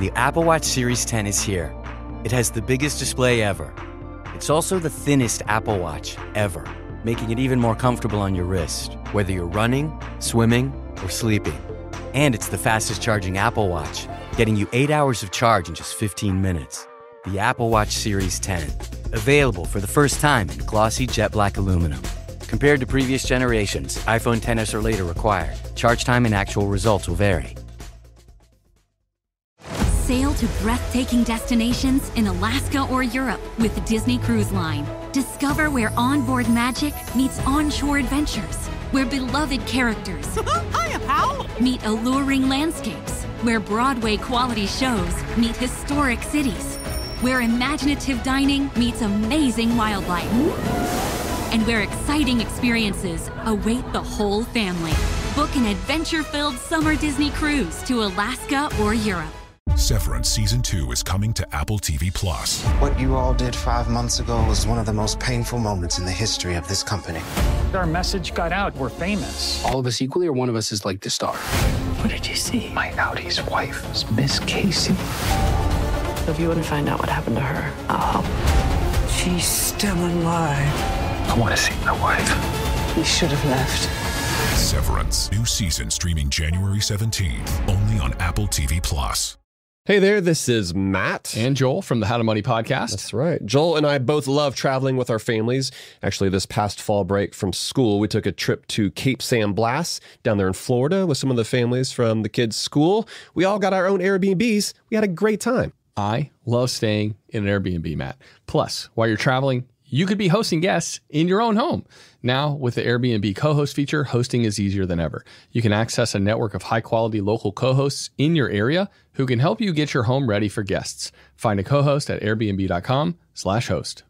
The Apple Watch Series 10 is here. It has the biggest display ever. It's also the thinnest Apple Watch ever, making it even more comfortable on your wrist, whether you're running, swimming, or sleeping. And it's the fastest charging Apple Watch, getting you 8 hours of charge in just 15 minutes. The Apple Watch Series 10, available for the first time in glossy jet black aluminum. Compared to previous generations, iPhone XS or later required. Charge time and actual results will vary. Sail to breathtaking destinations in Alaska or Europe with the Disney Cruise Line. Discover where onboard magic meets onshore adventures, where beloved characters Hiya, pal! meet alluring landscapes, where Broadway quality shows meet historic cities, where imaginative dining meets amazing wildlife, and where exciting experiences await the whole family. Book an adventure-filled summer Disney cruise to Alaska or Europe. Severance Season 2 is coming to Apple TV+. What you all did 5 months ago was one of the most painful moments in the history of this company. Our message got out. We're famous. All of us equally, or one of us is like the star? What did you see? My Audi's wife is Miss Casey. If you want to find out what happened to her, I'll help. She's still alive. I want to see my wife. We should have left. Severance. New season streaming January 17th. Only on Apple TV+. Hey there, this is Matt. And Joel from the How to Money podcast. That's right. Joel and I both love traveling with our families. Actually, this past fall break from school, we took a trip to Cape San Blas down there in Florida with some of the families from the kids' school. We all got our own Airbnbs. We had a great time. I love staying in an Airbnb, Matt. Plus, while you're traveling, you could be hosting guests in your own home. Now, with the Airbnb co-host feature, hosting is easier than ever. You can access a network of high-quality local co-hosts in your area who can help you get your home ready for guests. Find a co-host at airbnb.com/host.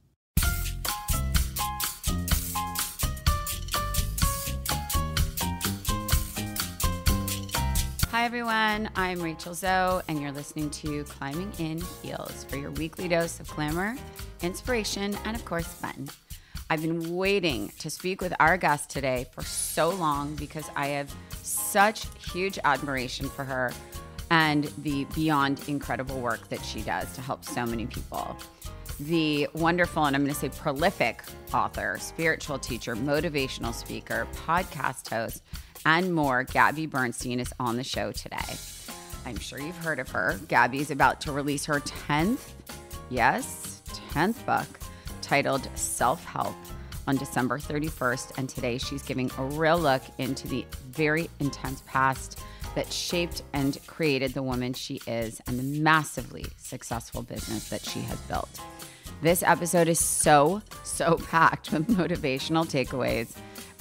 Hi, everyone. I'm Rachel Zoe, and you're listening to Climbing in Heels for your weekly dose of glamour, inspiration, and, of course, fun. I've been waiting to speak with our guest today for so long because I have such huge admiration for her and the beyond incredible work that she does to help so many people. The wonderful, and I'm going to say prolific author, spiritual teacher, motivational speaker, podcast host, and more, Gabby Bernstein is on the show today. I'm sure you've heard of her. Gabby is about to release her 10th book titled Self-Help on December 31st. And today she's giving a real look into the very intense past that shaped and created the woman she is and the massively successful business that she has built. This episode is so packed with motivational takeaways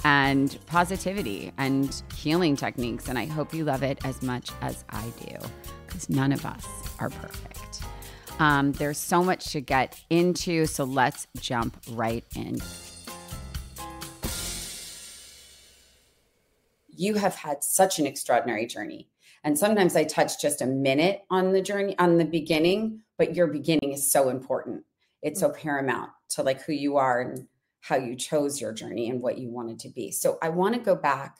and positivity and healing techniques. And I hope you love it as much as I do, because none of us are perfect. There's so much to get into, so let's jump right in. You have had such an extraordinary journey. And sometimes I touch just a minute on the journey, on the beginning, but your beginning is so important. It's so paramount to like who you are and how you chose your journey and what you wanted to be. So I want to go back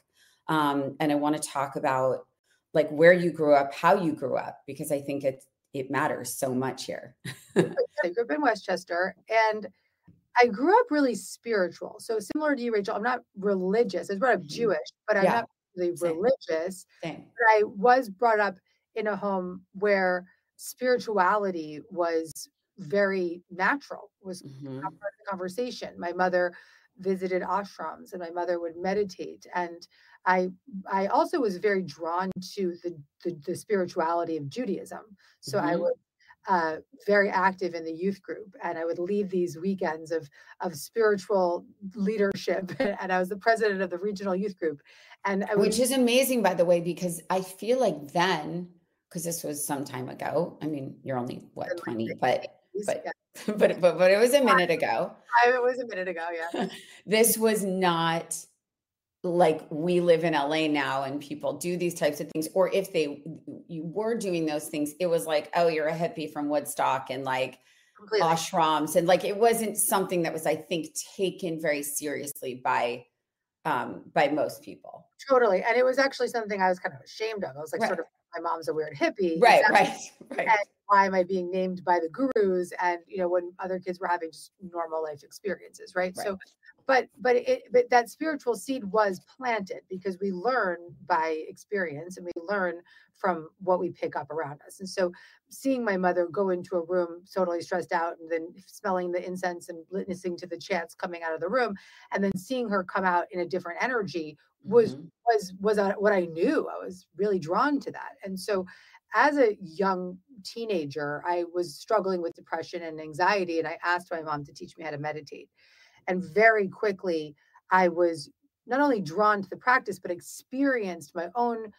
and I want to talk about like where you grew up, how you grew up, because I think it matters so much here. I grew up in Westchester, and I grew up really spiritual. So similar to you, Rachel, I'm not religious. I was brought up Jewish, but I'm not really religious. Same. But I was brought up in a home where spirituality was very natural, was part of the conversation. My mother visited ashrams and my mother would meditate. And I also was very drawn to the spirituality of Judaism. So I was very active in the youth group, and I would lead these weekends of spiritual leadership. And I was the president of the regional youth group. And which is amazing, by the way, because I feel like then, because this was some time ago. I mean, you're only 20, but it was a minute ago. It was a minute ago, yeah. This was not like we live in LA now and people do these types of things. Or if you were doing those things, it was like, oh, you're a hippie from Woodstock and like completely. Ashrams. And like, it wasn't something that was, I think, taken very seriously by most people. Totally. And it was actually something I was kind of ashamed of. I was like, sort of, my mom's a weird hippie. Right, Right. And why am I being named by the gurus? And, when other kids were having just normal life experiences. Right. So, but that spiritual seed was planted because we learn by experience and we learn from what we pick up around us. And so seeing my mother go into a room totally stressed out and then smelling the incense and listening to the chants coming out of the room and then seeing her come out in a different energy was what I knew. I was really drawn to that. And so as a young teenager, I was struggling with depression and anxiety, and I asked my mom to teach me how to meditate. And very quickly, I was not only drawn to the practice, but experienced my own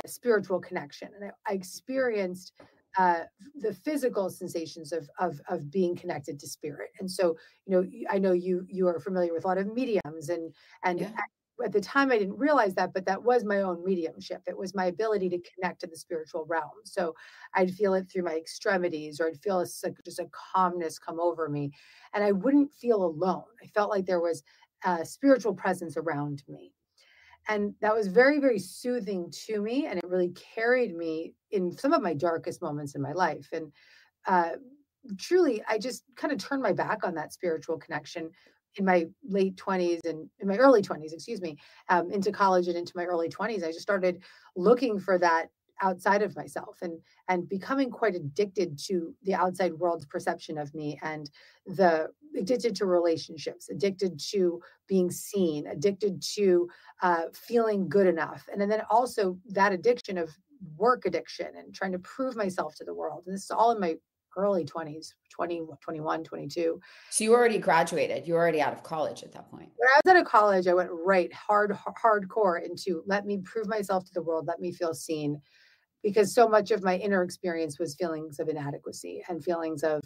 spiritual connection. And I experienced the physical sensations of being connected to spirit. And so, I know you are familiar with a lot of mediums, and at the time I didn't realize that, but that was my own mediumship. It was my ability to connect to the spiritual realm. So I'd feel it through my extremities, or I'd feel just a calmness come over me, and I wouldn't feel alone. I felt like there was a spiritual presence around me. And that was very, very soothing to me. And it really carried me in some of my darkest moments in my life. And truly, I just kind of turned my back on that spiritual connection in my late 20s and in my early 20s, excuse me, into college and into my early 20s. I just started looking for that outside of myself and becoming quite addicted to the outside world's perception of me, and addicted to relationships, addicted to being seen, addicted to feeling good enough. And then also that addiction of work addiction and trying to prove myself to the world. And this is all in my early 20s, 20, 21, 22. So you already graduated. You were already out of college at that point. When I was out of college, I went hardcore into let me prove myself to the world, let me feel seen, because so much of my inner experience was feelings of inadequacy and feelings of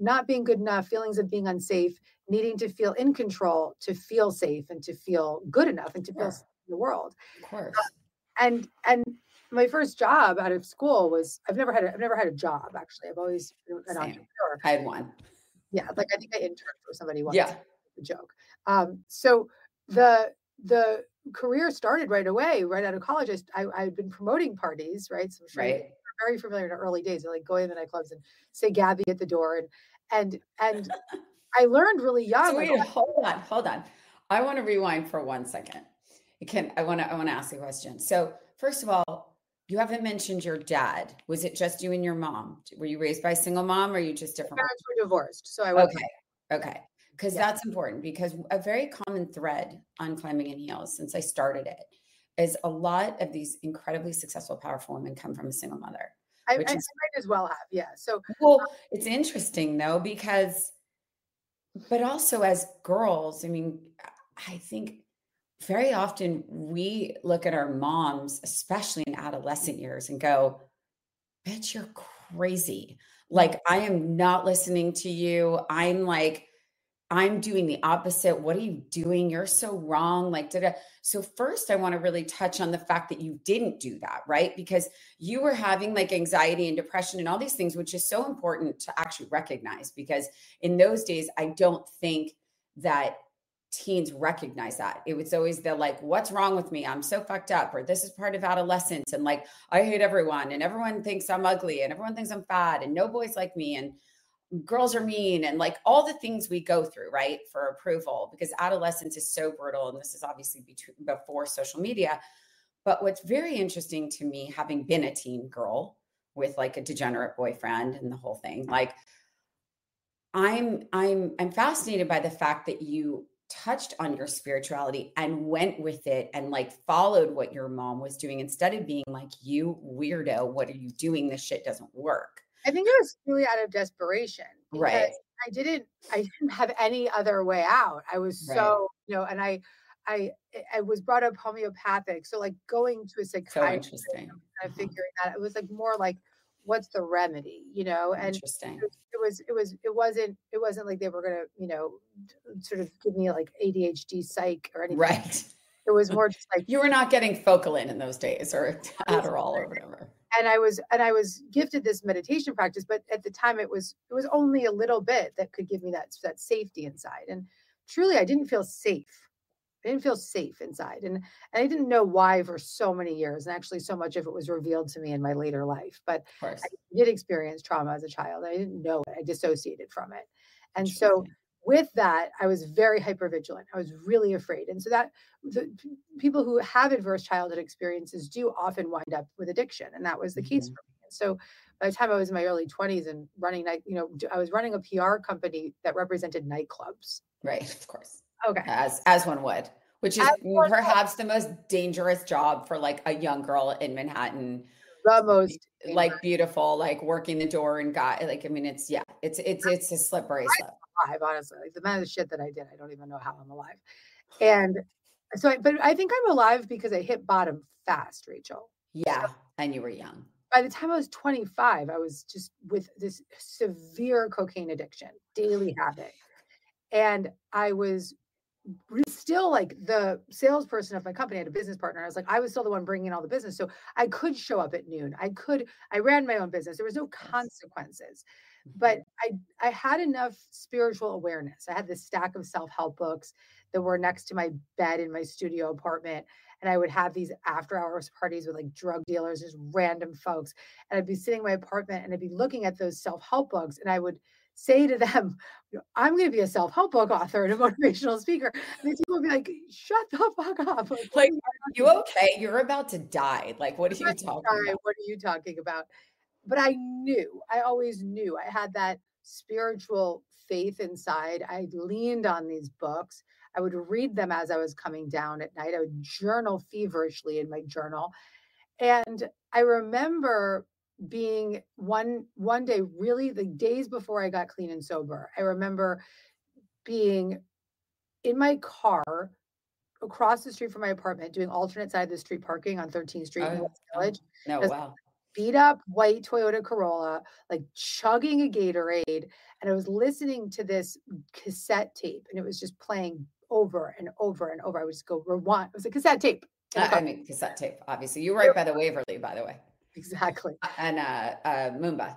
not being good enough, feelings of being unsafe, needing to feel in control, to feel safe and to feel good enough and to feel safe in the world. Of course. And my first job out of school was I've never had a job, actually. I've always been an entrepreneur. I had one. Yeah, like I think I interned for somebody once. Yeah. A joke. So the career started right away, right out of college. I'd been promoting parties, right? So I'm sure you're very familiar in the early days. I like go in the nightclubs and say Gabby at the door, and I learned really young. So wait, hold on. I want to rewind for 1 second. I want to ask you a question. So first of all, you haven't mentioned your dad. Was it just you and your mom? Were you raised by a single mom, or are you just different? My parents were divorced, so I went. Okay. Because that's important, because a very common thread on Climbing in Heels since I started it is a lot of these incredibly successful, powerful women come from a single mother. I might as well have, yeah. So well, it's interesting though, but also as girls, I mean, I think very often we look at our moms, especially in adolescent years, and go, bitch, you're crazy. Like, I am not listening to you. I'm doing the opposite. What are you doing? You're so wrong. So first I want to really touch on the fact that you didn't do that, right? Because you were having like anxiety and depression and all these things, which is so important to actually recognize, because in those days, I don't think that teens recognize that. It was always the like, what's wrong with me? I'm so fucked up, or this is part of adolescence. And like, I hate everyone, and everyone thinks I'm ugly, and everyone thinks I'm fat, and no boys like me, and girls are mean, and like all the things we go through, right, for approval, because adolescence is so brutal. And this is obviously before social media. But what's very interesting to me, having been a teen girl with like a degenerate boyfriend and the whole thing, like I'm fascinated by the fact that you touched on your spirituality and went with it and like followed what your mom was doing, instead of being like, you weirdo, what are you doing? This shit doesn't work. I think it was really out of desperation, because right. I didn't have any other way out. I was so, and I was brought up homeopathic. So like going to a psychiatrist and kind of figuring that, it was like more like, what's the remedy, and interesting. It wasn't like they were going to, sort of give me like ADHD psych or anything. Right. It was more just like, you were not getting Focalin in those days, or Adderall or whatever. And I was gifted this meditation practice, but at the time it was only a little bit that could give me that safety inside. And truly, I didn't feel safe. I didn't feel safe inside. And I didn't know why for so many years. And actually so much of it was revealed to me in my later life. But I did experience trauma as a child. I didn't know it. I dissociated from it. And so with that, I was very hypervigilant. I was really afraid. And so that the people who have adverse childhood experiences do often wind up with addiction. And that was the case for me. And so by the time I was in my early 20s and running I was running a PR company that represented nightclubs. Right, of course. Okay. As one would, which is perhaps the most dangerous job for like a young girl in Manhattan. The most like beautiful, like working the door and it's a slippery slope. Alive, honestly, like the amount of shit that I did, I don't even know how I'm alive. And so, but I think I'm alive because I hit bottom fast, Rachel. Yeah, and you were young. By the time I was 25, I was just with this severe cocaine addiction, daily habit. And I was still like the salesperson of my company. I had a business partner. I was still the one bringing in all the business. So I could show up at noon. I ran my own business. There was no consequences, but I had enough spiritual awareness. I had this stack of self-help books that were next to my bed in my studio apartment. And I would have these after hours parties with like drug dealers, just random folks. And I'd be sitting in my apartment and I'd be looking at those self-help books. And I would say to them, I'm going to be a self-help book author and a motivational speaker. And these people would be like, shut the fuck up. Like, you okay? You're about to die. Like, what are you talking about? What are you talking about? But I always knew I had that spiritual faith inside. I leaned on these books. I would read them as I was coming down at night. I would journal feverishly in my journal. And I remember being one day, really the days before I got clean and sober, I remember being in my car across the street from my apartment, doing alternate side of the street parking on 13th Street in West Village. No, wow. Beat up white Toyota Corolla, like chugging a Gatorade. And I was listening to this cassette tape and it was just playing over and over and over. I would just go rewind. It was a cassette tape. Cassette tape, obviously. You're right by the Waverly, by the way. Exactly. And Moomba.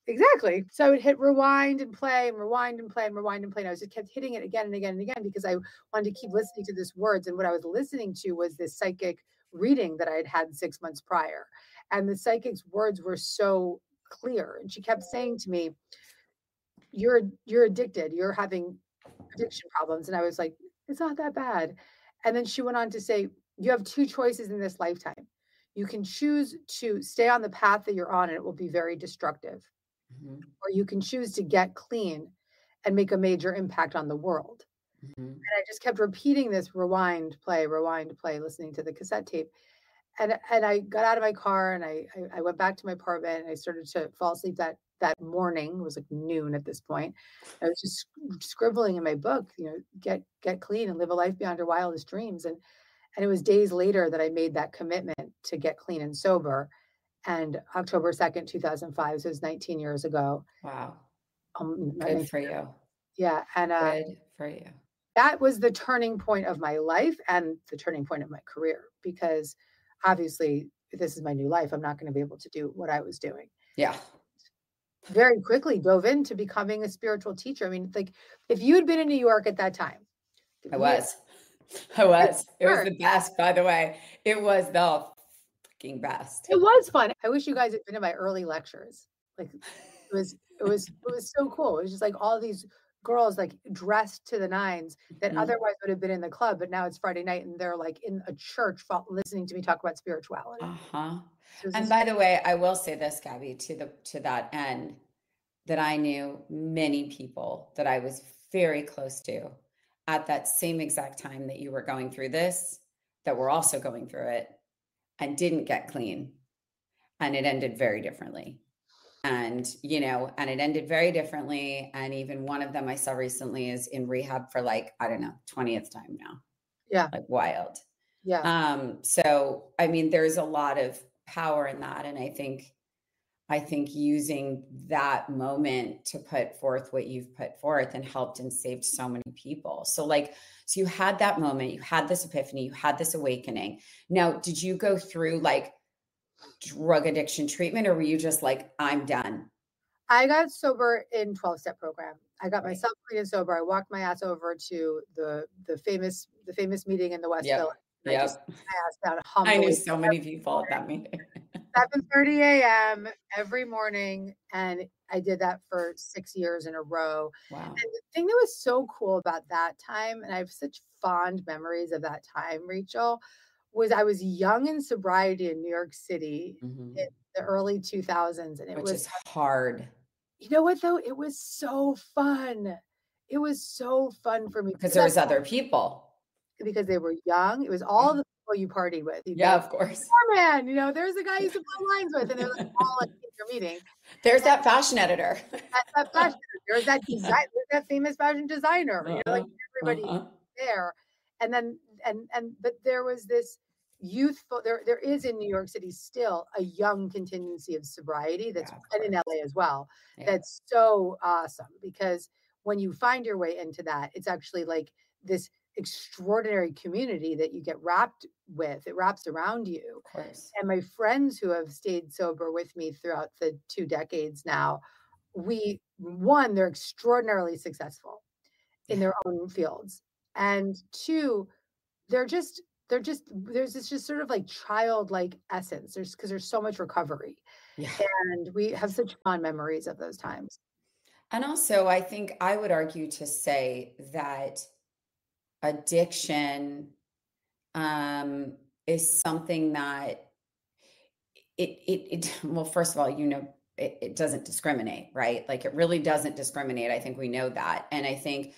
Exactly. So I would hit rewind and play and rewind and play and rewind and play. And I just kept hitting it again and again and again because I wanted to keep listening to this words. And what I was listening to was this psychic reading that I had had 6 months prior. And the psychic's words were so clear. And she kept saying to me, you're addicted. You're having addiction problems. And I was like, it's not that bad. And then she went on to say, you have two choices in this lifetime. You can choose to stay on the path that you're on and it will be very destructive. Or you can choose to get clean and make a major impact on the world. And I just kept repeating this rewind, play, listening to the cassette tape. And I got out of my car and I went back to my apartment and I started to fall asleep that morning. It was like noon at this point. I was just scribbling in my book, get clean and live a life beyond your wildest dreams. And it was days later that I made that commitment to get clean and sober. And October 2nd, 2005, so it was 19 years ago. Wow. Good for you. Yeah. And good for you. That was the turning point of my life and the turning point of my career, because obviously if this is my new life, I'm not going to be able to do what I was doing. Yeah. Very quickly dove into becoming a spiritual teacher. I mean, like if you had been in New York at that time. I was. It was the best, by the way. It was the fucking best. It was fun. I wish you guys had been to my early lectures. Like it was so cool. It was just like all these girls like dressed to the nines that otherwise would have been in the club, but now it's Friday night and they're like in a church listening to me talk about spirituality. And by the way, I will say this, Gabby, to that end, that I knew many people that I was very close to at that same exact time that you were going through this, that were also going through it and didn't get clean. And it ended very differently. And it ended very differently. And even one of them I saw recently is in rehab for 20th time now. Yeah. Like wild. Yeah. So, I mean, there's a lot of power in that. And I think using that moment to put forth what you've put forth and helped and saved so many people. So you had that moment, you had this epiphany, you had this awakening. Now, did you go through drug addiction treatment or were you just like, I'm done? I got sober in 12-step program. I got myself clean and sober. I walked my ass over to the famous meeting in the West Village. And I just my ass down humbly. I knew so many people at that meeting. 7:30 a.m. every morning, and I did that for 6 years in a row. Wow. And the thing that was so cool about that time, and I have such fond memories of that time, Rachel, was I was young in sobriety in New York City in the early 2000s, and Which is hard. You know what though? It was so fun. It was so fun for me because there was other people. Because they were young. It was all the people you party with. Of course. Oh man, there's a guy you used to blow lines with, and they're like all at your meeting. There's that fashion editor. That fashion. There's that design. There's that famous fashion designer. Like everybody there, and then but there was this youthful. There is in New York City still a young contingency of sobriety that's and in LA as well. That's so awesome because when you find your way into that, it's actually like this extraordinary community that you get wrapped with. It wraps around you. Of course. And my friends who have stayed sober with me throughout the 2 decades now, they're extraordinarily successful in their own fields. And 2, there's this just sort of like childlike essence. Because there's so much recovery. And we have such fond memories of those times. And also, I think I would argue to say that addiction is something that well, first of all, it doesn't discriminate, right? Like it really doesn't discriminate. I think we know that. And I think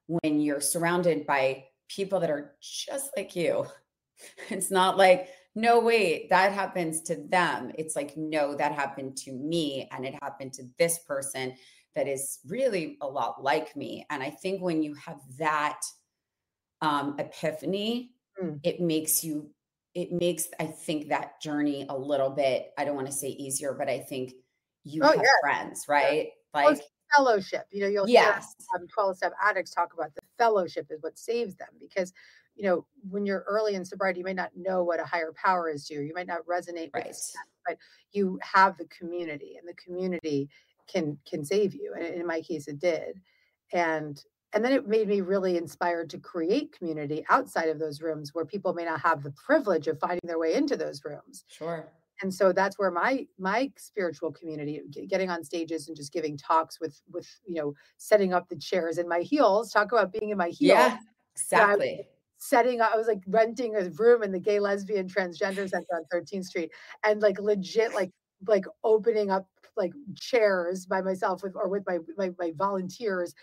when you're surrounded by people that are just like you, it's not like, no, wait, that happens to them. It's like, no, that happened to me. And it happened to this person that is really a lot like me. And I think when you have that epiphany, it makes, I think, that journey a little bit, I don't want to say easier, but I think you have friends, right? Like fellowship, you'll hear 12-step addicts talk about the fellowship is what saves them because, when you're early in sobriety, you might not know what a higher power is to you. You might not resonate with it, but you have the community, and the community can save you. And in my case, it did. And then it made me really inspired to create community outside of those rooms where people may not have the privilege of finding their way into those rooms. Sure. And so that's where my spiritual community, getting on stages and just giving talks with setting up the chairs in my heels, talk about being in my heels. Yeah, exactly. I was like renting a room in the Gay Lesbian Transgender Center on 13th Street and like legit like opening up like chairs by myself with my volunteers.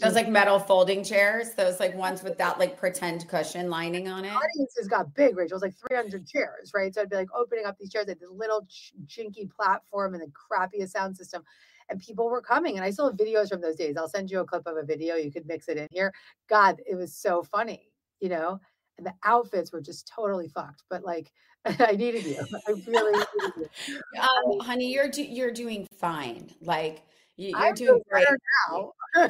Those like metal folding chairs, those like ones with that like pretend cushion lining on it. Audiences got big, Rachel. It was like 300 chairs, right? So I'd be like opening up these chairs at this little jinky platform and the crappiest sound system. And people were coming. And I still have videos from those days. I'll send you a clip of a video. You could mix it in here. God, it was so funny, and the outfits were just totally fucked. But like, I needed you. I really needed you. Honey, you're doing fine. Like, you're doing great now. No,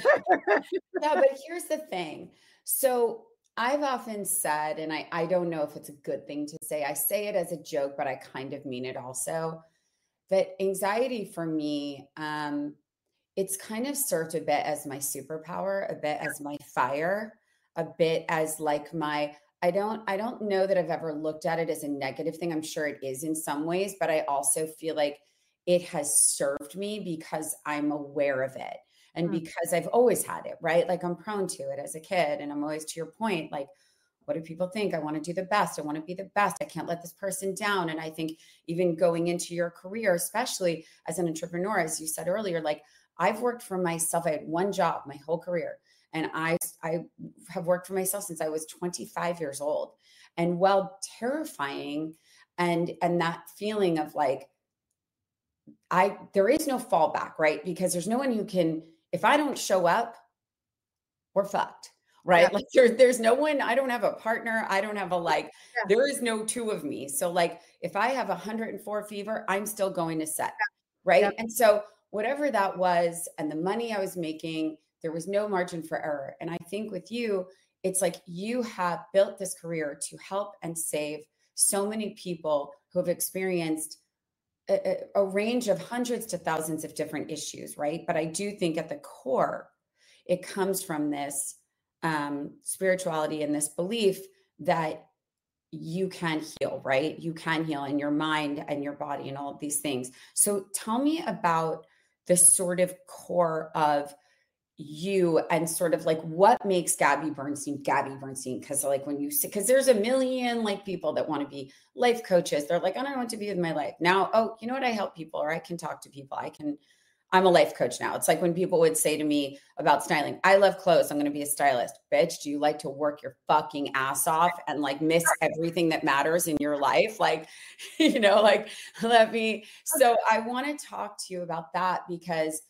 but here's the thing. So I've often said, and I don't know if it's a good thing to say, I say it as a joke, but I kind of mean it also, that anxiety for me, it's kind of served a bit as my superpower, a bit as my fire, a bit as like I don't know that I've ever looked at it as a negative thing. I'm sure it is in some ways, but I also feel like it has served me because I'm aware of it. And because I've always had it, right? Like I'm prone to it as a kid. And I'm always, to your point, like, what do people think? I want to do the best. I want to be the best. I can't let this person down. And I think even going into your career, especially as an entrepreneur, as you said earlier, like I've worked for myself. I had one job my whole career. And I have worked for myself since I was 25 years old. And while terrifying and that feeling of like, there is no fallback, right? Because there's no one who can, if I don't show up, we're fucked, right? Yeah. Like there's no one, I don't have a partner. I don't have there is no two of me. So like, if I have 104 fever, I'm still going to set, right? Yeah. And so whatever that was, and the money I was making, there was no margin for error. And I think with you, it's like you have built this career to help and save so many people who have experienced a range of hundreds to thousands of different issues, right? But I do think at the core, it comes from this spirituality and this belief that you can heal, right? You can heal in your mind and your body and all of these things. So tell me about the sort of core of you and sort of like what makes Gabby Bernstein. Because like when you see, because there's a million like people that want to be life coaches. They're like, I don't know what to be with my life now. Oh, you know what? I help people, or I can talk to people. I'm a life coach now. It's like when people would say to me about styling, I love clothes, I'm going to be a stylist. Bitch, do you like to work your fucking ass off and like miss everything that matters in your life? Like, like so I want to talk to you about that, because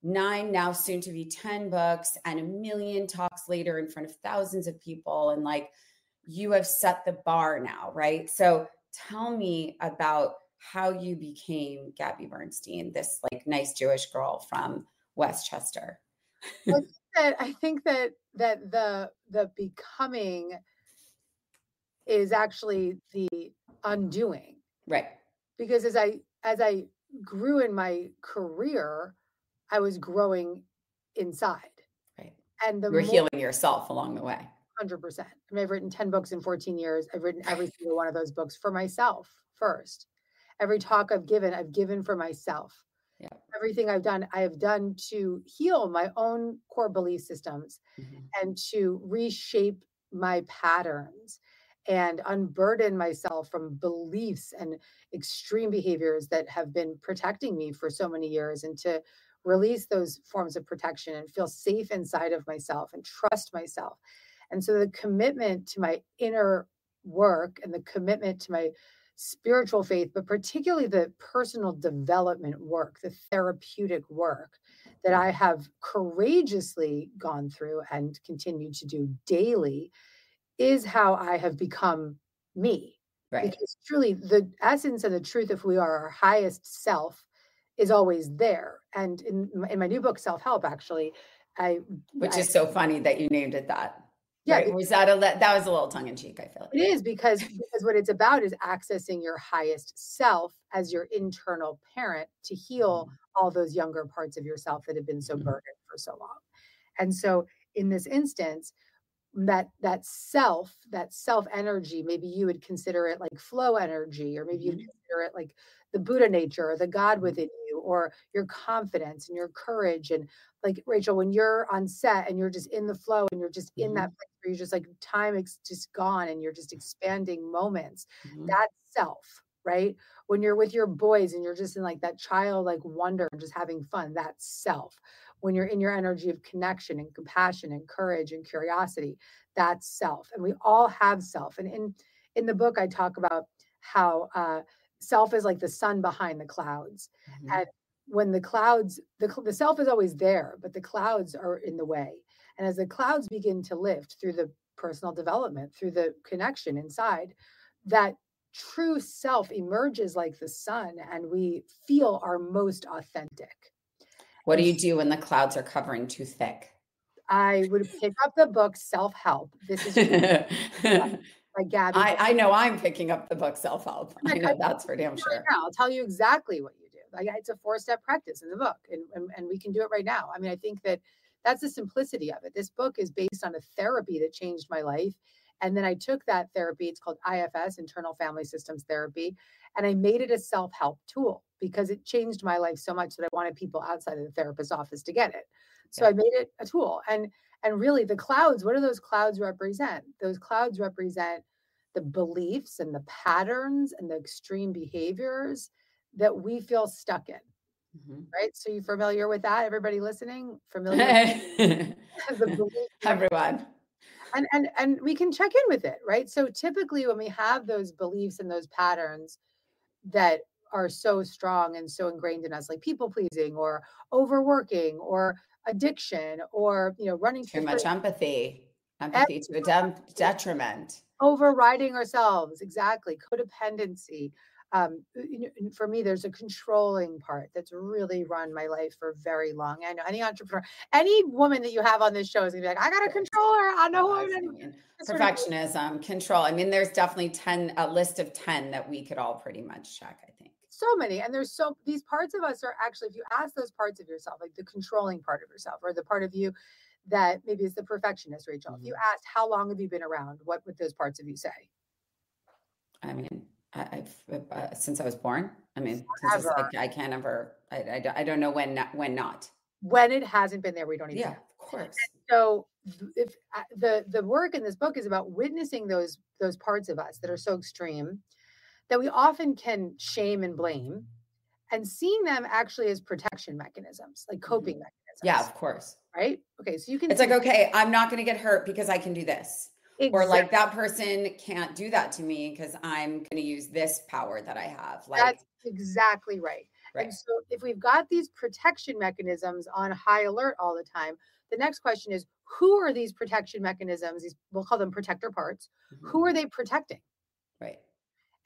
9, now soon to be 10 books and a million talks later in front of thousands of people. And like, you have set the bar now, right? So tell me about how you became Gabby Bernstein, this like nice Jewish girl from Westchester. I think that the becoming is actually the undoing. Right. Because as I grew in my career, I was growing inside. Right. And you were healing yourself along the way. 100%. I mean, I've written 10 books in 14 years. I've written every single one of those books for myself first. Every talk I've given for myself. Yeah. Everything I've done, I have done to heal my own core belief systems and to reshape my patterns and unburden myself from beliefs and extreme behaviors that have been protecting me for so many years, and to release those forms of protection and feel safe inside of myself and trust myself. And so the commitment to my inner work and the commitment to my spiritual faith, but particularly the personal development work, the therapeutic work that I have courageously gone through and continue to do daily, is how I have become me. Right. Because truly the essence and the truth of who we are, our highest self, is always there. And in my new book, Self-Help, actually, which is so funny that you named it that. Yeah. Right? Was that was a little tongue in cheek, I feel like. It is, because what it's about is accessing your highest self as your internal parent to heal all those younger parts of yourself that have been so burdened for so long. And so in this instance, that self energy, maybe you would consider it like flow energy, or maybe you'd consider it like the Buddha nature or the God within you, or your confidence and your courage. And like, Rachel, when you're on set and you're just in the flow and you're just in that place where you're just like, time is just gone and you're just expanding moments, that's self, right? When you're with your boys and you're just in like that childlike wonder and just having fun, that's self. When you're in your energy of connection and compassion and courage and curiosity, that's self. And we all have self. And in the book, I talk about how self is like the sun behind the clouds. And when the clouds, the self is always there, but the clouds are in the way. And as the clouds begin to lift through the personal development, through the connection inside, that true self emerges like the sun, and we feel our most authentic. What do you do when the clouds are covering too thick? I would pick up the book Self-Help. This is by Gabby. I know I'm picking up the book Self-Help. I know that's for damn sure. Right now, I'll tell you exactly what you do. Like, it's a 4-step practice in the book, and we can do it right now. I mean, I think that's the simplicity of it. This book is based on a therapy that changed my life. And then I took that therapy, it's called IFS, Internal Family Systems Therapy, and I made it a self-help tool because it changed my life so much that I wanted people outside of the therapist's office to get it. So I made it a tool. And really the clouds, what do those clouds represent? Those clouds represent the beliefs and the patterns and the extreme behaviors that we feel stuck in. Right? So you familiar with that? Everybody listening? Familiar with the belief? Everyone. And we can check in with it, right? So typically when we have those beliefs and those patterns that are so strong and so ingrained in us, like people pleasing or overworking or addiction or, running too much empathy to a detriment, overriding ourselves. Exactly. Codependency. For me, there's a controlling part that's really run my life for very long. I know any entrepreneur, any woman that you have on this show is gonna be like, I got a controller. I know who I'm in. Perfectionism, control. I mean, there's definitely a list of 10 that we could all pretty much check, I think. So many. And these parts of us are actually, if you ask those parts of yourself, like the controlling part of yourself, or the part of you that maybe is the perfectionist, Rachel, if you asked, how long have you been around? What would those parts of you say? I mean, I've since I was born. I mean, I can't ever, I don't know when not. When it hasn't been there, we don't even know. Of course. And so if the work in this book is about witnessing those parts of us that are so extreme that we often can shame and blame, and seeing them actually as protection mechanisms, like coping mechanisms. Yeah, of course. Right? Okay, so you can. It's like, okay, I'm not going to get hurt because I can do this. Exactly. Or like that person can't do that to me because I'm going to use this power that I have. Like, that's exactly right. And so if we've got these protection mechanisms on high alert all the time, the next question is, who are these protection mechanisms? We'll call them protector parts. Who are they protecting? Right.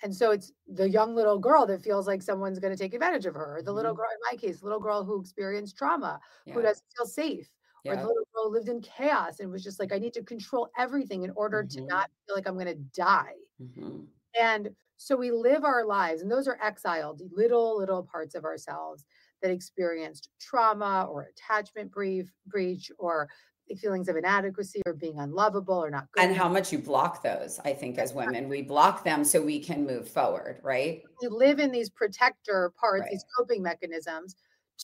And so it's the young little girl that feels like someone's going to take advantage of her, or the little girl, in my case, little girl who experienced trauma, who doesn't feel safe, or the little girl who lived in chaos and was just like, I need to control everything in order to not feel like I'm going to die. And so we live our lives, and those are exiled little parts of ourselves that experienced trauma or attachment breach or feelings of inadequacy or being unlovable or not good. And how much you block those, I think, as women, we block them so we can move forward, right? We live in these protector parts, these coping mechanisms,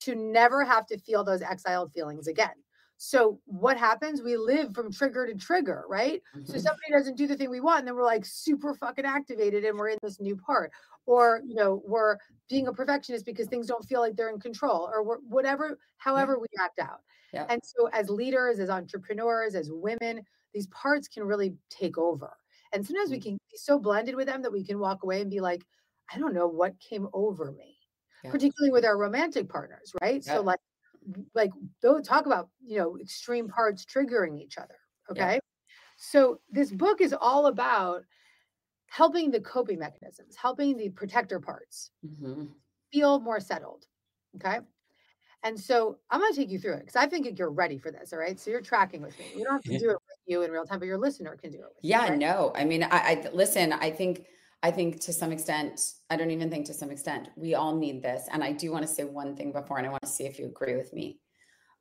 to never have to feel those exiled feelings again. So what happens? We live from trigger to trigger, right? So somebody doesn't do the thing we want, and then we're like super fucking activated and we're in this new part. Or, we're being a perfectionist because things don't feel like they're in control, or however we act out. And so as leaders, as entrepreneurs, as women, these parts can really take over. And sometimes we can be so blended with them that we can walk away and be like, I don't know what came over me, particularly with our romantic partners, right? So like don't talk about, extreme parts triggering each other. Okay. So this book is all about helping the coping mechanisms, helping the protector parts feel more settled. Okay. And so I'm going to take you through it because I think you're ready for this. All right. So you're tracking with me. We don't have to do it with you in real time, but your listener can do it with you. Yeah, right? No. I mean, I listen, I think to some extent, I don't even think to some extent, we all need this. And I do want to say one thing before, and I want to see if you agree with me.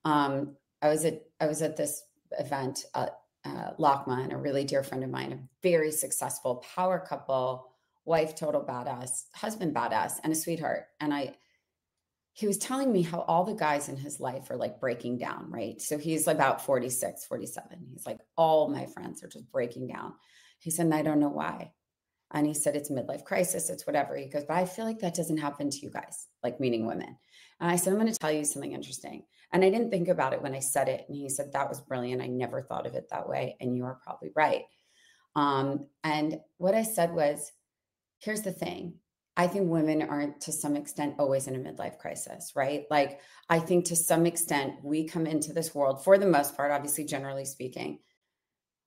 I was at this event at LACMA, and a really dear friend of mine, a very successful power couple, wife, total badass, husband, badass, and a sweetheart. And he was telling me how all the guys in his life are like breaking down, right? So he's about 46, 47. He's like, all my friends are just breaking down. He said, and I don't know why. And he said, it's midlife crisis. It's whatever. He goes, but I feel like that doesn't happen to you guys, like meaning women. And I said, I'm going to tell you something interesting. And I didn't think about it when I said it. And he said, that was brilliant. I never thought of it that way. And you are probably right. And what I said was, here's the thing. I think women aren't to some extent always in a midlife crisis, right? Like, I think to some extent we come into this world, for the most part, obviously, generally speaking,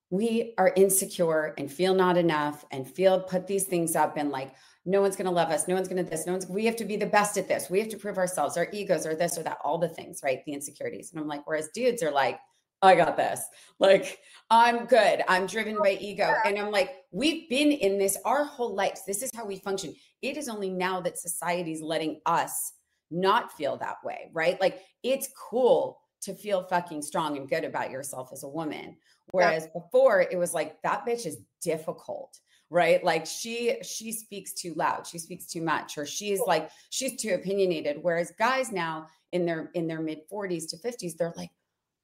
we are insecure and feel not enough and put these things up and like, no one's going to love us. No one's going to this. We have to be the best at this. We have to prove ourselves. Our egos are this or that, all the things, right? The insecurities. And I'm like, whereas dudes are like, I got this. Like, I'm good. I'm driven by ego. And I'm like, we've been in this our whole lives. This is how we function. It is only now that society's letting us not feel that way, right? Like, it's cool to feel fucking strong and good about yourself as a woman. Whereas before it was like, that bitch is difficult, right? Like she speaks too loud. She speaks too much, or she's too opinionated. Whereas guys now in their mid 40s to 50s, they're like,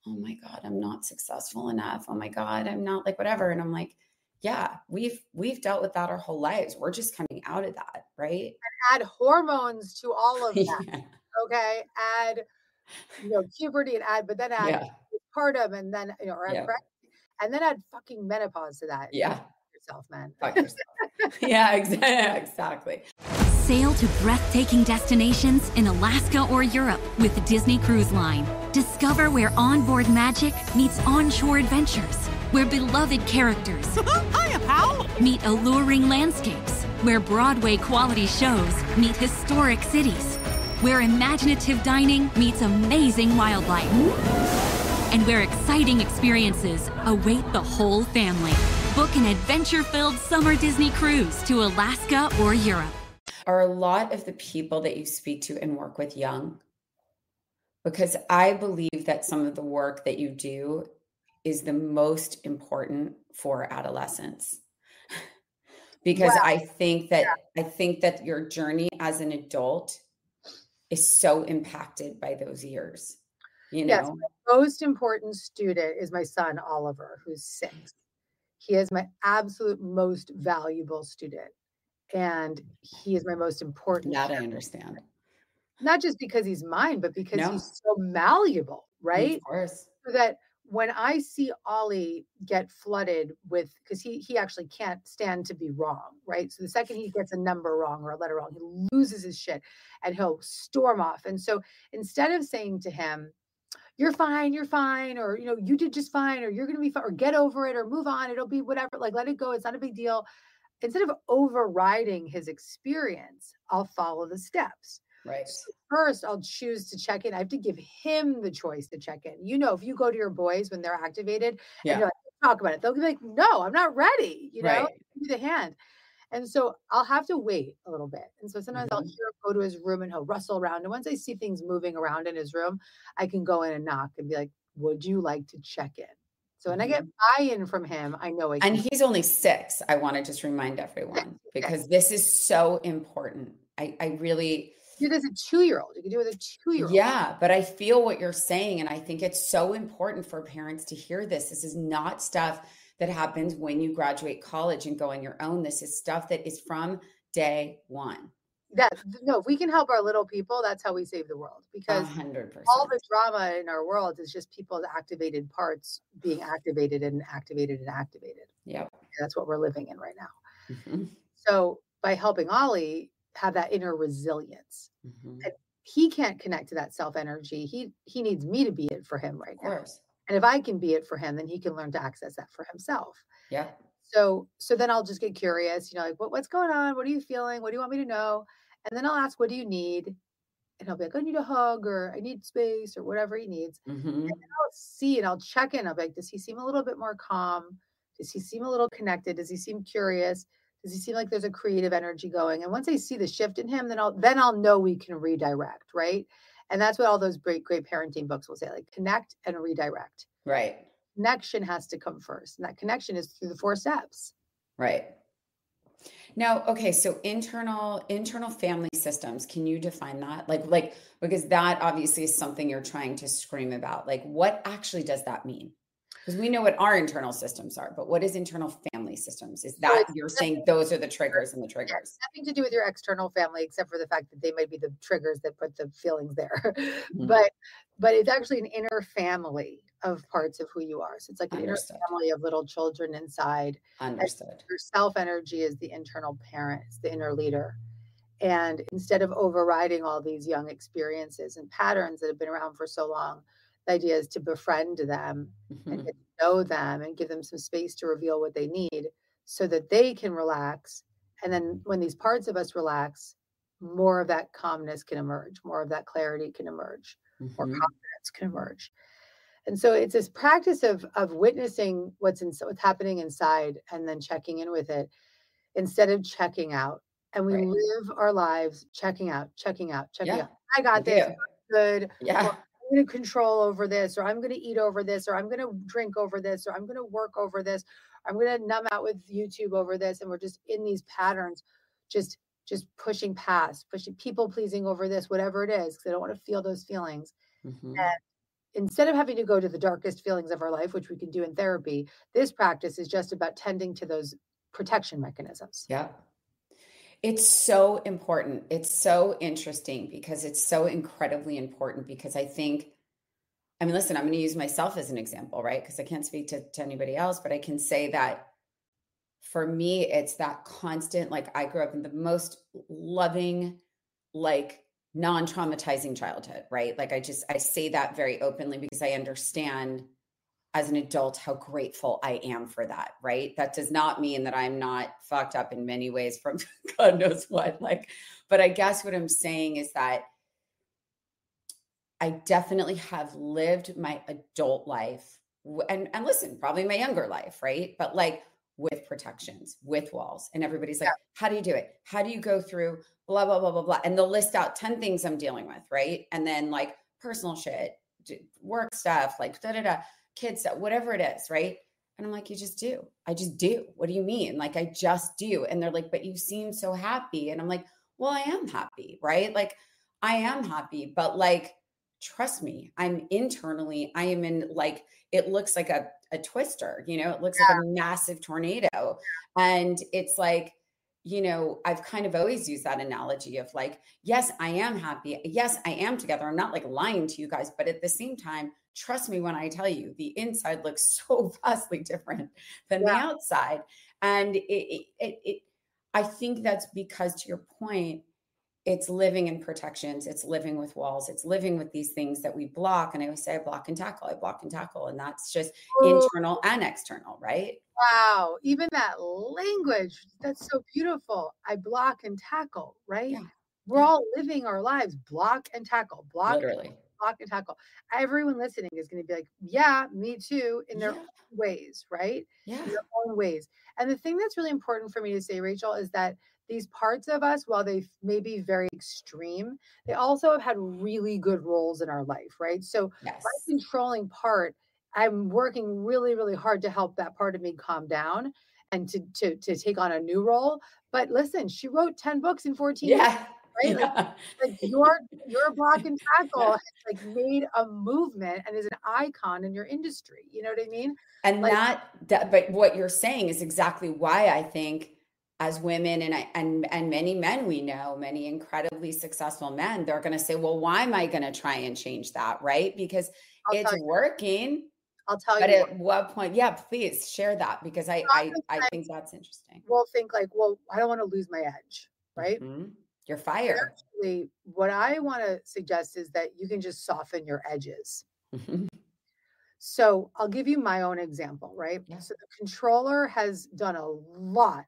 oh my God, I'm not successful enough. Oh my God, I'm not like whatever. And I'm like, yeah, we've dealt with that our whole lives. We're just coming out of that, right? And add hormones to all of that. Okay. Add, puberty and add postpartum, and then, and then add fucking menopause to that. Yeah. Yourself, man. Fuck yourself. Yeah, exactly. Sail to breathtaking destinations in Alaska or Europe with the Disney Cruise Line. Discover where onboard magic meets onshore adventures, where beloved characters Hiya, pal! meet alluring landscapes, where Broadway quality shows meet historic cities, where imaginative dining meets amazing wildlife, and where exciting experiences await the whole family. Book an adventure-filled summer Disney cruise to Alaska or Europe. are a lot of the people that you speak to and work with young? Because I believe that some of the work that you do is the most important for adolescents. Because I think that your journey as an adult is so impacted by those years. You know? Yes, my most important student is my son, Oliver, who's 6. He is my absolute most valuable student. And he is my most important. That I understand. Not just because he's mine, but because No. he's so malleable, right? Of course. So that when I see Ollie get flooded with, because he actually can't stand to be wrong, right? So the second he gets a number wrong or a letter wrong, he loses his shit and he'll storm off. And so instead of saying to him, you're fine, or, you know, you did just fine, or you're going to be fine, or get over it, or move on, it'll be whatever, like, let it go, it's not a big deal. Instead of overriding his experience, I'll follow the steps. Right. So first, I'll choose to check in. I have to give him the choice to check in. You know, if you go to your boys when they're activated and you're like, talk about it, they'll be like, no, I'm not ready. You know, give me the hand. And so I'll have to wait a little bit. And so sometimes I'll hear him go to his room and he'll rustle around. And once I see things moving around in his room, I can go in and knock and be like, would you like to check in? So when I get buy-in from him, I know I can. And he's only 6. I want to just remind everyone because this is so important. I really do this as a 2-year-old. You can do it with a 2-year-old. Yeah, but I feel what you're saying. And I think it's so important for parents to hear this. This is not stuff that happens when you graduate college and go on your own. This is stuff that is from day one. No, if we can help our little people, that's how we save the world. Because 100%. all the drama in our world is just people's activated parts being activated and activated and activated. Yep. That's what we're living in right now. So by helping Ollie have that inner resilience, and he can't connect to that self energy. He needs me to be it for him right now. And if I can be it for him, then he can learn to access that for himself. Yeah. So then I'll just get curious, you know, like what's going on? What are you feeling? What do you want me to know? And then I'll ask, what do you need? And he'll be like, I need a hug, or I need space, or whatever he needs. And then I'll see and I'll check in. I'll be like, does he seem a little bit more calm? Does he seem a little connected? Does he seem curious? Does he seem like there's a creative energy going? And once I see the shift in him, then I'll know we can redirect, right? And that's what all those great parenting books will say, like connect and redirect. Right. Connection has to come first. And that connection is through the 4 steps. Right. Now, okay, so internal family systems, can you define that? Like, because that obviously is something you're trying to scream about. Like, what actually does that mean? Because we know what our internal systems are, but what is internal family systems? Is that you're saying those are the triggers and the triggers? Nothing to do with your external family, except for the fact that they might be the triggers that put the feelings there. But it's actually an inner family of parts of who you are. So it's like an inner family of little children inside. Understood. Your self energy is the internal parent, it's the inner leader. And instead of overriding all these young experiences and patterns that have been around for so long, the idea is to befriend them and get to know them and give them some space to reveal what they need so that they can relax. And then when these parts of us relax, more of that calmness can emerge, more of that clarity can emerge, more confidence can emerge. And so it's this practice of witnessing what's happening inside and then checking in with it instead of checking out. And we live our lives checking out. I got this. I'm good. Yeah. I'm going to control over this, or I'm going to eat over this, or I'm going to drink over this, or I'm going to work over this. I'm going to numb out with YouTube over this. And we're just in these patterns, just pushing past, people pleasing over this, whatever it is, because I don't want to feel those feelings. And instead of having to go to the darkest feelings of our life, which we can do in therapy, this practice is just about tending to those protection mechanisms. Yeah. It's so important. It's so interesting because it's so incredibly important because I think, I mean, listen, I'm going to use myself as an example, right? Because I can't speak to anybody else, but I can say that for me, it's that constant, like I grew up in the most loving, like non-traumatizing childhood, right? Like I say that very openly because I understand as an adult how grateful I am for that, right? That does not mean that I'm not fucked up in many ways from God knows what, like, but I guess what I'm saying is that I definitely have lived my adult life and listen, probably my younger life, right? But like with protections, with walls. And everybody's like, how do you do it? How do you go through blah, blah, blah, blah, blah. And they'll list out 10 things I'm dealing with, right? And then like personal shit, work stuff, like kids stuff, whatever it is, right? And I'm like, you just do. I just do. What do you mean? Like, I just do. And they're like, but you seem so happy. And I'm like, well, I am happy, right? Like, I am happy, but like, trust me, I'm internally, I am in like, it looks like a twister, you know, it looks like a massive tornado. And it's like, you know, I've kind of always used that analogy of like, yes, I am happy. Yes, I am together. I'm not like lying to you guys, but at the same time, trust me when I tell you, the inside looks so vastly different than the outside. And I think that's because, to your point, it's living in protections. It's living with walls. It's living with these things that we block. And I always say, I block and tackle. I block and tackle. And that's just internal and external, right? Wow. Even that language, that's so beautiful. I block and tackle, right? Yeah. We're all living our lives, block and tackle, Literally. block and tackle. Everyone listening is going to be like, yeah, me too, in their own ways, right? Yeah. In their own ways. And the thing that's really important for me to say, Rachel, is that these parts of us, while they may be very extreme, they also have had really good roles in our life, right? So my controlling part, I'm working really, really hard to help that part of me calm down and to take on a new role. But listen, she wrote 10 books in 14 years, right? Like your block and tackle has like made a movement and is an icon in your industry. You know what I mean? And like, but what you're saying is exactly why I think as women and many men we know, many incredibly successful men, they're going to say, well, why am I going to try and change that? Right? Because it's working. I'll tell you. But at what point? Yeah, please share that, because I think that's interesting. We'll think like, well, I don't want to lose my edge, right? Mm-hmm. Your fire. Actually, what I want to suggest is that you can just soften your edges. Mm-hmm. So I'll give you my own example, right? Yeah. So the controller has done a lot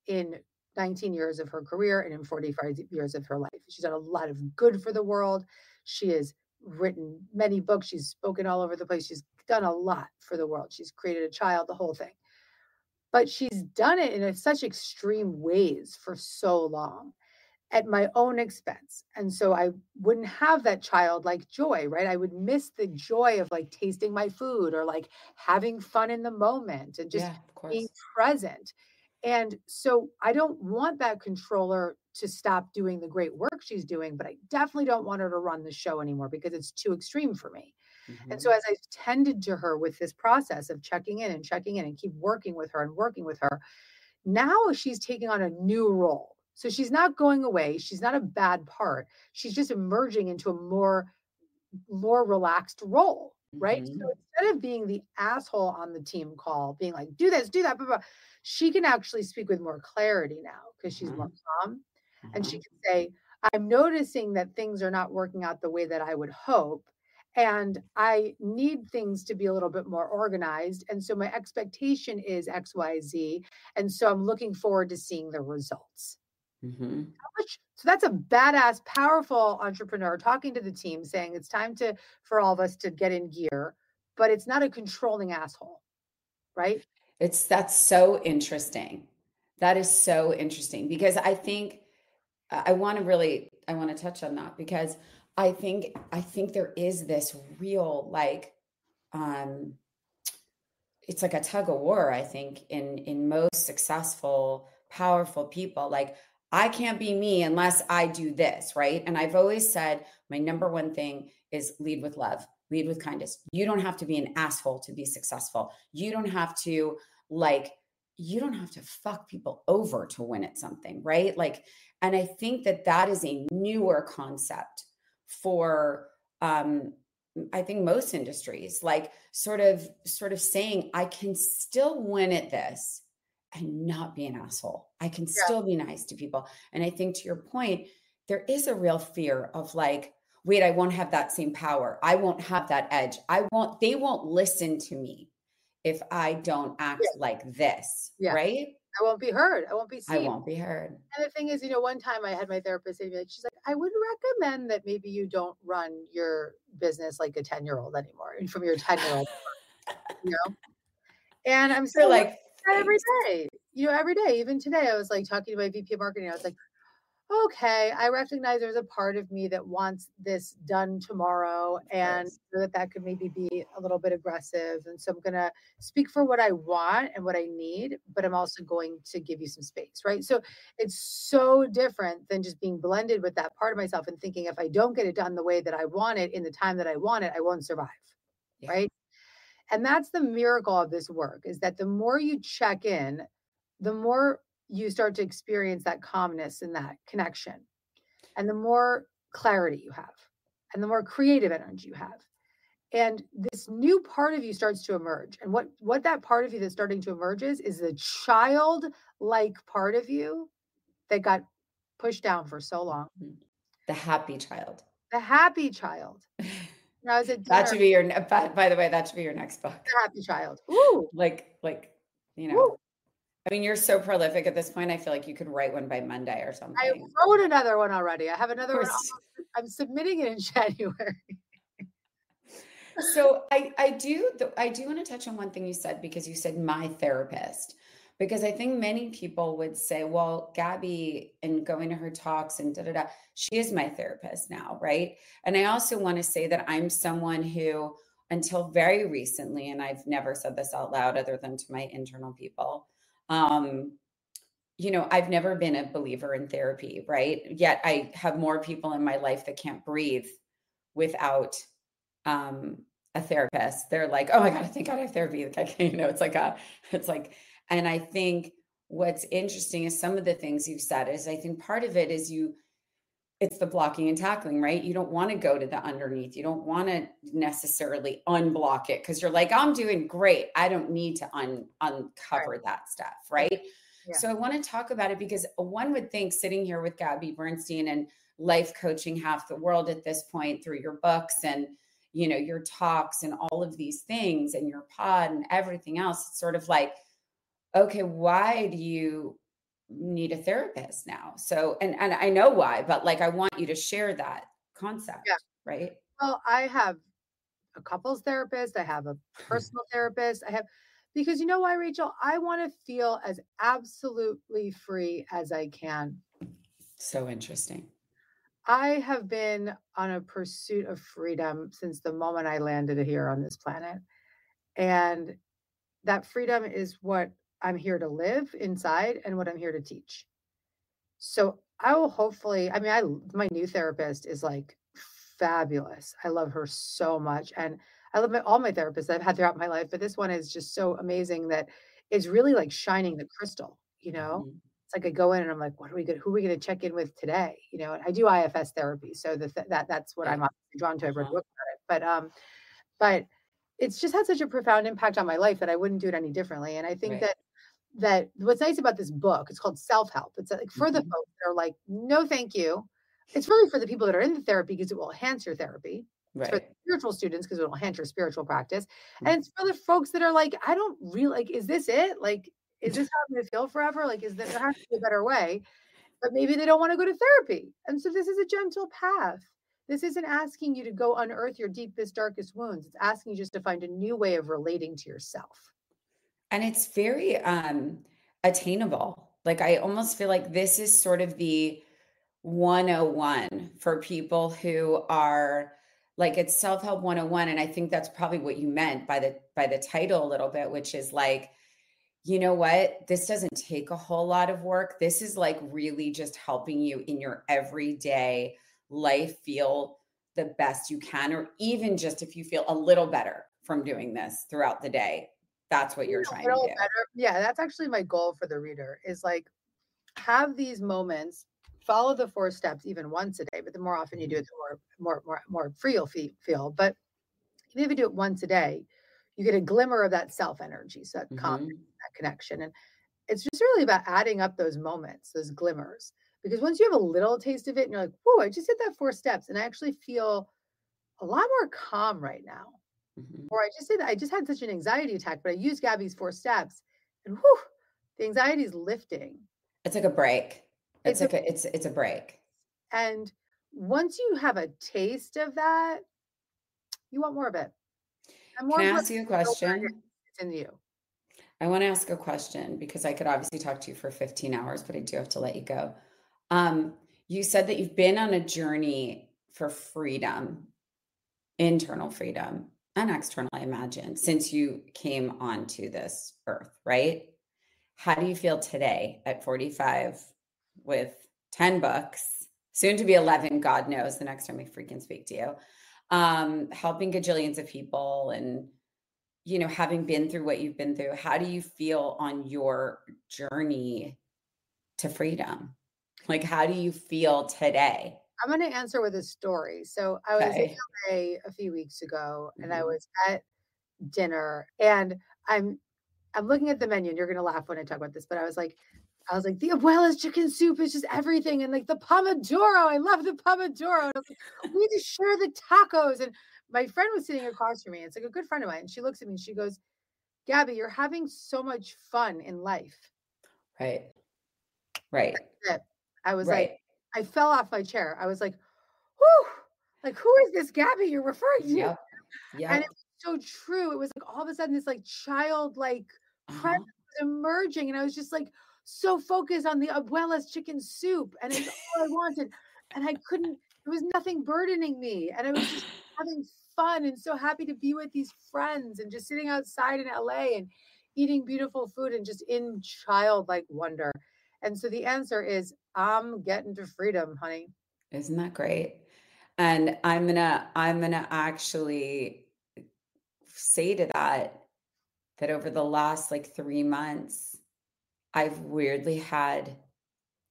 in 19 years of her career and in 45 years of her life. She's done a lot of good for the world. She has written many books. She's spoken all over the place. She's done a lot for the world. She's created a child, the whole thing. But she's done it in such extreme ways for so long at my own expense. And so I wouldn't have that childlike joy, right? I would miss the joy of like tasting my food or like having fun in the moment and just being present. And so I don't want that controller to stop doing the great work she's doing, but I definitely don't want her to run the show anymore because it's too extreme for me. Mm-hmm. And so as I've tended to her with this process of checking in and keep working with her, now she's taking on a new role. So she's not going away. She's not a bad part. She's just emerging into a more relaxed role, right? Mm-hmm. So instead of being the asshole on the team call, being like, do this, do that, blah, blah, she can actually speak with more clarity now because she's more calm. Mm-hmm. And she can say, I'm noticing that things are not working out the way that I would hope. And I need things to be a little bit more organized. And so my expectation is X, Y, Z. And so I'm looking forward to seeing the results. Mm-hmm. So that's a badass, powerful entrepreneur talking to the team saying it's time for all of us to get in gear, but it's not a controlling asshole, right? That's so interesting. That is so interesting because I think I want to touch on that because I think there is this real like, it's like a tug of war. I think in most successful, powerful people, like I can't be me unless I do this, right? And I've always said my number one thing is lead with love, lead with kindness. You don't have to be an asshole to be successful. You don't have to fuck people over to win at something, right? Like, and I think that is a newer concept for, I think most industries, like sort of saying, I can still win at this and not be an asshole. I can still be nice to people. And I think to your point, there is a real fear of like, wait, I won't have that same power. I won't have that edge. They won't listen to me if I don't act like this, right? I won't be heard. I won't be seen. I won't be heard. And the thing is, one time I had my therapist say to me, she's like, I would recommend that maybe you don't run your business like a 10-year-old anymore, and from your 10-year-old, And I'm still like, that every day. Every day. Even today, I was like talking to my VP of marketing. I was like, okay, I recognize there's a part of me that wants this done tomorrow, and that could maybe be a little bit aggressive. And so I'm going to speak for what I want and what I need, but I'm also going to give you some space, right? So it's so different than just being blended with that part of myself and thinking if I don't get it done the way that I want it in the time that I want it, I won't survive, right? And that's the miracle of this work, is that the more you check in, the more you start to experience that calmness and that connection, and the more clarity you have, and the more creative energy you have. And this new part of you starts to emerge. And what that part of you that's starting to emerge is the childlike part of you that got pushed down for so long. The happy child. The happy child. I was at dinner. That should be by the way, that should be your next book. The happy child. Ooh. Like, Ooh. I mean, you're so prolific at this point. I feel like you could write one by Monday or something. I wrote another one already. I have another one. I'm submitting it in January. So I do want to touch on one thing you said, because you said my therapist, because I think many people would say, well, Gabby, and going to her talks and she is my therapist now, right? And I also want to say that I'm someone who, until very recently, and I've never said this out loud other than to my internal people, I've never been a believer in therapy, right? Yet I have more people in my life that can't breathe without a therapist. They're like, oh my God, I think I have therapy. And I think what's interesting is some of the things you've said is, I think part of it is it's the blocking and tackling, right? You don't want to go to the underneath. You don't want to necessarily unblock it because you're like, I'm doing great. I don't need to uncover that stuff, right? Yeah. So I want to talk about it because one would think, sitting here with Gabby Bernstein and life coaching half the world at this point through your books and, your talks and all of these things and your pod and everything else, it's sort of like, okay, why do you need a therapist now? So, and I know why, but like, I want you to share that concept, right? Well, I have a couples therapist. I have a personal therapist. Because you know why, Rachel? I want to feel as absolutely free as I can. So interesting. I have been on a pursuit of freedom since the moment I landed here on this planet. And that freedom is what I'm here to live inside and what I'm here to teach. So I will hopefully, my new therapist is like fabulous. I love her so much. And I love all my therapists I've had throughout my life, but this one is just so amazing that it's really like shining the crystal, Mm-hmm. It's like I go in and I'm like, who are we going to check in with today? And I do IFS therapy. So that's what I'm drawn to. I've read books about it, but it's just had such a profound impact on my life that I wouldn't do it any differently. And I think that what's nice about this book, it's called Self-Help. It's like for the folks that are like, no, thank you. It's really for the people that are in the therapy because it will enhance your therapy. It's for the spiritual students because it will enhance your spiritual practice. And it's for the folks that are like, I don't really like, is this it? Like, is this how I'm going to feel forever? Like, there has to be a better way, but maybe they don't want to go to therapy. And so this is a gentle path. This isn't asking you to go unearth your deepest, darkest wounds. It's asking you just to find a new way of relating to yourself. And it's very attainable. Like, I almost feel like this is sort of the 101 for people who are like, it's self-help 101. And I think that's probably what you meant by the title a little bit, which is like, you know what, this doesn't take a whole lot of work. This is like really just helping you in your everyday life feel the best you can, or even just if you feel a little better from doing this throughout the day. That's what you're trying to do. Yeah, that's actually my goal for the reader, is like, have these moments, follow the 4 steps even once a day, but the more often you do it, the more free you'll feel. But if you do it once a day, you get a glimmer of that self energy, so that confidence, that connection. And it's just really about adding up those moments, those glimmers, because once you have a little taste of it and you're like, whoa, I just did that 4 steps and I actually feel a lot more calm right now. Or I just had such an anxiety attack, but I used Gabby's 4 steps and whew, the anxiety is lifting. It's like a break. It's a break. And once you have a taste of that, you want more of it. Can I ask you a question? It's in you. I want to ask a question because I could obviously talk to you for 15 hours, but I do have to let you go. You said that you've been on a journey for freedom, internal freedom and external, I imagine, since you came onto this earth, right? How do you feel today at 45 with 10 books, soon to be 11, God knows the next time we freaking speak to you, helping gajillions of people and, you know, having been through what you've been through, how do you feel on your journey to freedom? Like, how do you feel today? I'm going to answer with a story. So I was in LA a few weeks ago, and I was at dinner, and I'm looking at the menu, and you're going to laugh when I talk about this, but I was like, the Abuela's chicken soup is just everything. And like the Pomodoro, I love the Pomodoro. And we need to share the tacos. And my friend was sitting across from me. It's like a good friend of mine. And she looks at me and she goes, Gabby, you're having so much fun in life. Right. Right. I was like, I fell off my chair. I was like, whew, like, who is this Gabby you're referring to? Yep. And it was so true. It was like all of a sudden this like childlike presence was emerging. And I was just like so focused on the Abuela's chicken soup. And it was all I wanted. And I couldn't, there was nothing burdening me. And I was just having fun and so happy to be with these friends and just sitting outside in LA and eating beautiful food and just in childlike wonder. And so the answer is I'm getting to freedom, honey. Isn't that great? And I'm gonna actually say to that over the last like 3 months, I've weirdly had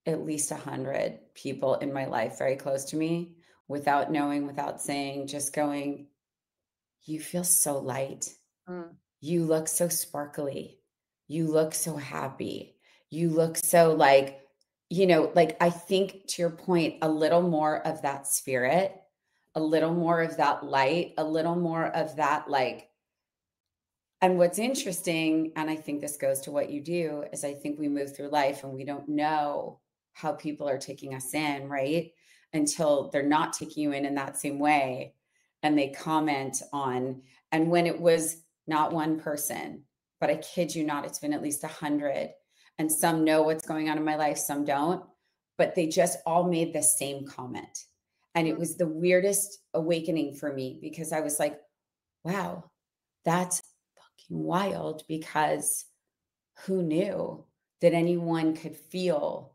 at least 100 people in my life very close to me without knowing, without saying, just going, you feel so light. You look so sparkly. You look so happy. You look so like, you know, like I think to your point, a little more of that spirit, a little more of that light, a little more of that like, and what's interesting, and I think this goes to what you do, is I think we move through life and we don't know how people are taking us in, right? Until they're not taking you in that same way. And they comment on, and when it was not one person, but I kid you not, it's been at least 100. And some know what's going on in my life, some don't, but they just all made the same comment. And it was the weirdest awakening for me because I was like, wow, that's fucking wild, because who knew that anyone could feel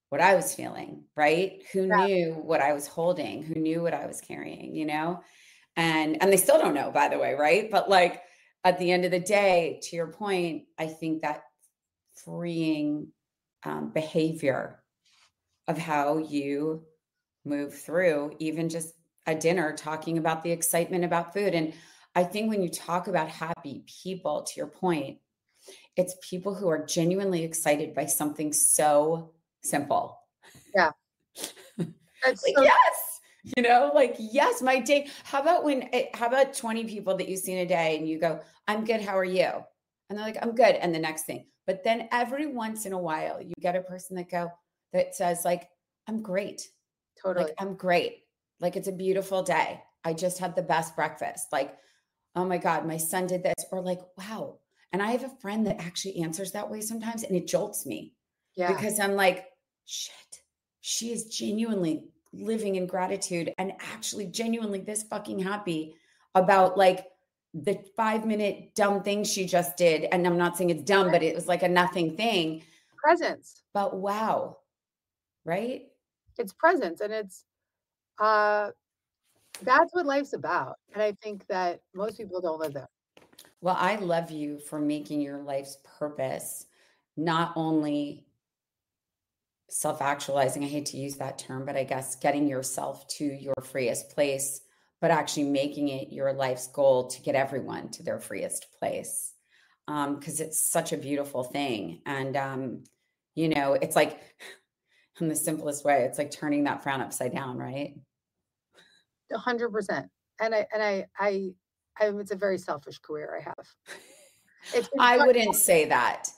what I was feeling, right? Who knew what I was holding? Who knew what I was carrying, you know? And they still don't know, by the way, right? But like at the end of the day, to your point, I think that freeing behavior of how you move through even just a dinner, talking about the excitement about food. And I think when you talk about happy people, to your point, it's people who are genuinely excited by something so simple. Yeah. That's like, so yes, you know, like, yes, my day. How about 20 people that you see in a day and you go, I'm good. How are you? And they're like, I'm good. And the next thing, but then every once in a while you get a person that says like, I'm great. Totally. Like, I'm great. Like, it's a beautiful day. I just had the best breakfast. Like, oh my God, my son did this. Or like, wow. And I have a friend that actually answers that way sometimes, and it jolts me. Yeah. Because I'm like, shit, she is genuinely living in gratitude and actually genuinely this fucking happy about like the 5-minute dumb thing she just did. And I'm not saying it's dumb, but it was like a nothing thing. Presence. But wow. Right? It's presence. And it's, that's what life's about. And I think that most people don't live there. Well, I love you for making your life's purpose not only self-actualizing, I hate to use that term, but I guess getting yourself to your freest place, but actually making it your life's goal to get everyone to their freest place. Because it's such a beautiful thing. And, you know, it's like, in the simplest way, it's like turning that frown upside down, right? 100%. And it's a very selfish career I have. I wouldn't say that.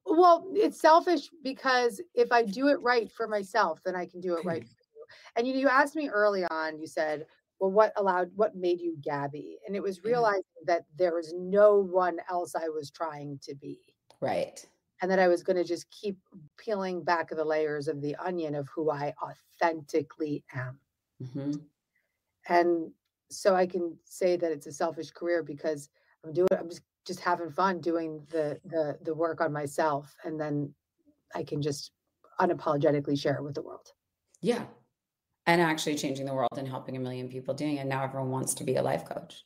Well, it's selfish because if I do it right for myself, then I can do it right for you. And you asked me early on, you said, well, what made you Gabby? And it was realizing that there was no one else I was trying to be. Right. And that I was going to just keep peeling back the layers of the onion of who I authentically am. Mm-hmm. And so I can say that it's a selfish career because I'm just having fun doing the work on myself. And then I can just unapologetically share it with the world. Yeah. And actually changing the world and helping a million people doing it. Now everyone wants to be a life coach.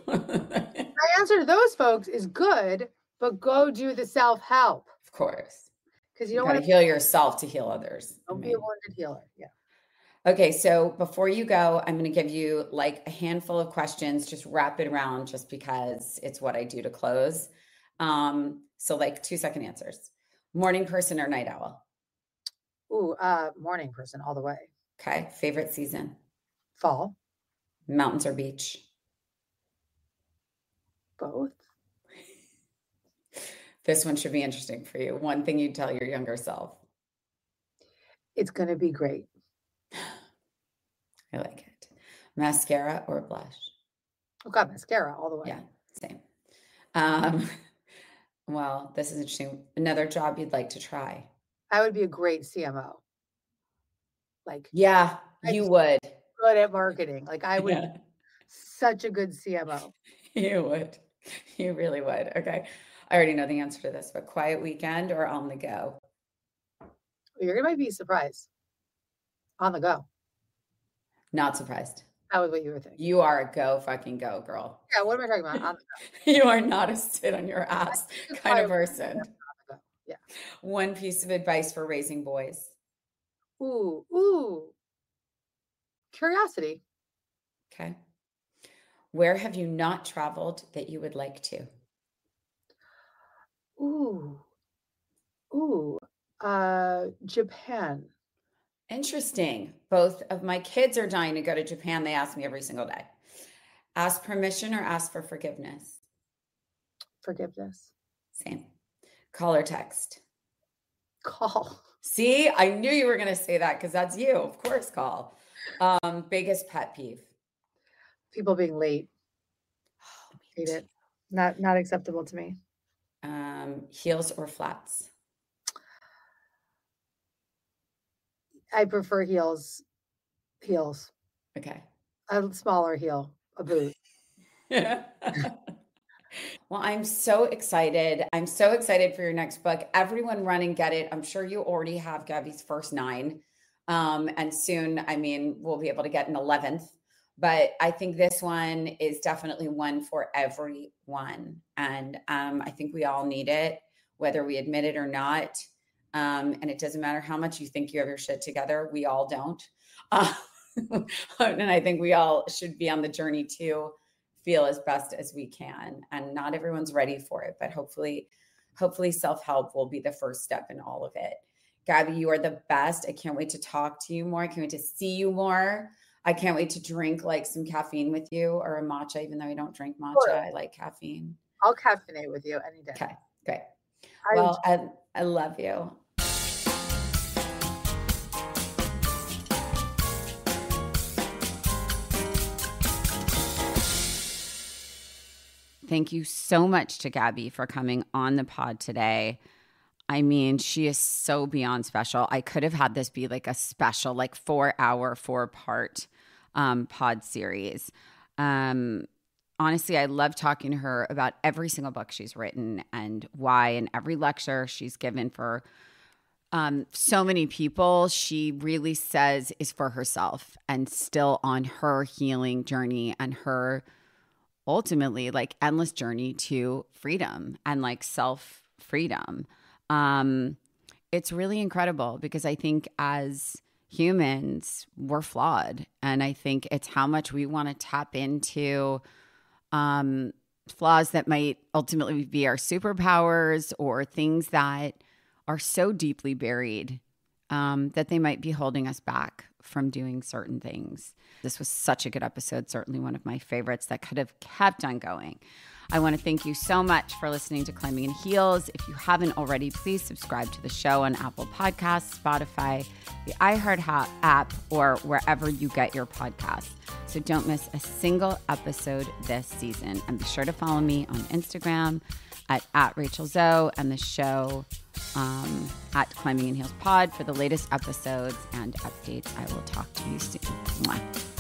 My answer to those folks is good, but go do the self-help. Of course. Because you don't want to heal yourself to heal others. Don't be a wounded healer. Yeah. Okay. So before you go, I'm going to give you like a handful of questions, just rapid round, just because it's what I do to close. So like 2-second answers. Morning person or night owl? Ooh, morning person all the way. Okay. Favorite season? Fall. Mountains or beach? Both. This one should be interesting for you. One thing you'd tell your younger self. It's going to be great. I like it. Mascara or blush? Oh God, mascara all the way. Yeah, same. Well, this is interesting. Another job you'd like to try? I would be a great CMO. Like, yeah, you would. Good at marketing. Like I would be such a good CMO. You would. You really would. Okay. I already know the answer to this, but quiet weekend or on the go? You might be surprised. On the go. Not surprised. That was what you were thinking. You are a go fucking go, girl. Yeah, what am I talking about? On the go. You are not a sit on your ass kind of person. On the go. Yeah. One piece of advice for raising boys. Ooh. Curiosity. Okay. Where have you not traveled that you would like to? Japan. Interesting. Both of my kids are dying to go to Japan. They ask me every single day. Ask permission or ask for forgiveness? Forgiveness. Same. Call or text? Call. See, I knew you were going to say that because that's you. Of course, call. Biggest pet peeve? People being late. Oh, hate it. Not acceptable to me. Heels or flats? I prefer heels. Heels. Okay. A smaller heel, a boot. Well, I'm so excited. I'm so excited for your next book. Everyone run and get it. I'm sure you already have Gabby's first 9. And soon, we'll be able to get an 11th. But I think this one is definitely one for everyone. And I think we all need it, whether we admit it or not. And it doesn't matter how much you think you have your shit together. We all don't. And I think we all should be on the journey to feel as best as we can. And not everyone's ready for it, but hopefully self-help will be the first step in all of it. Gabby, you are the best. I can't wait to talk to you more. I can't wait to see you more. I can't wait to drink like some caffeine with you or a matcha, even though I don't drink matcha. Sure. I like caffeine. I'll caffeinate with you any day. Okay, great. Well, I love you. Thank you so much to Gabby for coming on the pod today. She is so beyond special. I could have had this be like a special, like 4-hour, 4-part pod series. Honestly, I love talking to her about every single book she's written and why, and every lecture she's given for so many people. She really says is for herself and still on her healing journey and her ultimately like endless journey to freedom and like self-freedom. It's really incredible because I think as humans, we're flawed. And I think it's how much we want to tap into flaws that might ultimately be our superpowers or things that are so deeply buried that they might be holding us back from doing certain things. This was such a good episode, certainly one of my favorites that could have kept on going. I want to thank you so much for listening to Climbing in Heels. If you haven't already, please subscribe to the show on Apple Podcasts, Spotify, the iHeart app, or wherever you get your podcasts. So don't miss a single episode this season. And be sure to follow me on Instagram at Rachel Zoe and the show at Climbing in Heels Pod for the latest episodes and updates. I will talk to you soon. Mwah.